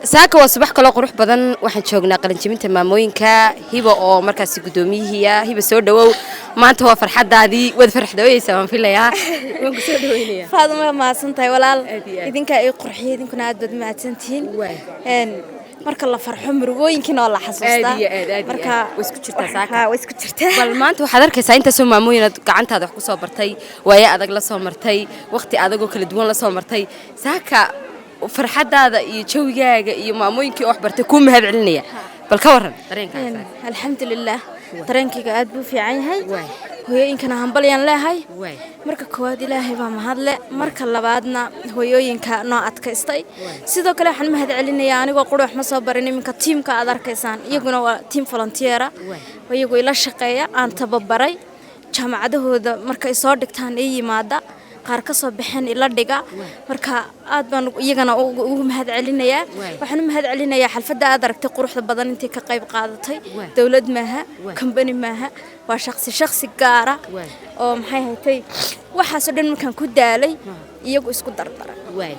saaka waa subax kale qurux badan waxaan joognaa qalinjibinta maamooyinka hiba oo markaas gudoomiyihiya hiba soo dhawow maanta waa farxadaadii wad farxadooyaysaa waan filayaa waan ku soo dhaweynaya faaduma ma santahay walaal idinka ay qurxiyo idinkuna aad bad maadsantiin marka la farxo murugooyinkiina oo la xasuustaa marka isku jirtaa saaka way isku jirtaa bal maanta waxaad arkaysaa inta soo maamooyin gacantaada wax ku soo bartay waaye adag la soo martay waqti adag oo kala duwan la soo martay saaka farxadaada iyo jawigaaga iyo maamooyinkii wax bartay ku mahad celinaya bal ka waran dareenkaaga alxamdulillah dareenkayga aad buu fiican yahay hooyooyinkana hambalyan leeyahay marka koowaad ilaahay baa mahadle marka labaadna hooyooyinka noo adkaystay sidoo kale waxaan mahad celinayaa anigoo qurux ma soo barin iminka tiimka aad arkaysaan iyaguna waa tiim volunteer iyagu ila shaqeeya aan tababaray jaamacadahooda markay soo dhigtaan ay yimaada qaar ka soo baxeen ila dhiga marka aad baan iyagana ugu mahad celinayaa waxaan mahad celinayaa xalfadda aad aragtay quruxda badan intii ka qayb qaadatay dawlad maaha company maaha waa shakhsi gaar ah oo maxay haytay waxaas oo dhan markaan ku daalay iyagu isku dardaray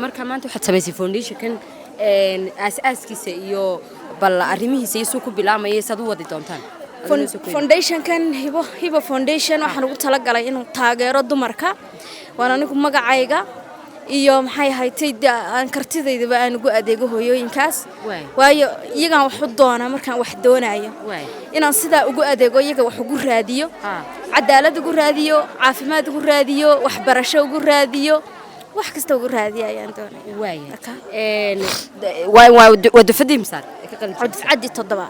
marka maanta waxaad samaysay foundation-kan aasaaskiisa iyo bal arrimihiisa iyo soo ku bilaamayay sad u wadi doontaan foundation-kan hibo foundation waxaan ugu talagalay inuu taageero dumarka waan anigu magacayga iyo maxay haytay aan kartidaydaba aan ugu adeego hooyooyinkaas waayo iyagaan wax u doona markaan wax doonayo inaan sidaa ugu adeego iyaga wax ugu raadiyo cadaalad ugu raadiyo caafimaad ugu raadiyo waxbarasho ugu raadiyo wax kasta ugu raadiyo ayaan doonaya waa dufadii misaal عدي تضبع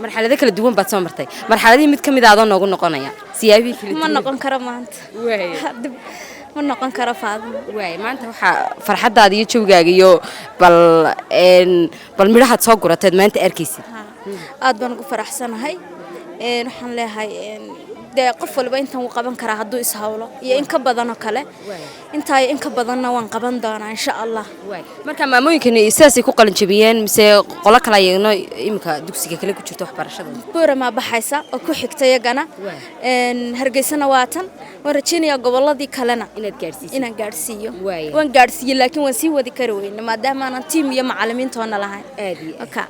مرحلة كلا دوام بتصمرتي مرحلة دي مت كم إذا أظن نقول نقنايا سيابي كلا ما نقن كرمانت ما نقن كرفاض ما أنت فرحة هذه شو جايو بالمرحلة تصقرة تد ما أنت أركيسي أدبن فرح سنة هاي نحن لها هاي ده قفل بين تنو قبنا كره هدو إسهاوله يا إنك بدنا كله أنت إنك بدنا وان قبنا دانا إن شاء الله مركب ما ممكن أساسي كوكلن شبيان مس قلق لا ينا إمك دوكسي كله كتشوف تحبر شذا بورا ما بحيسة أكو حكتة جنا هرجسنا واتن ورتشيني قبل الله دي كلنا إن جارسيو وان جارسي لكن وسي ودي كروين ما دام أنا تيم يا معلمين تونا لهاي أوكي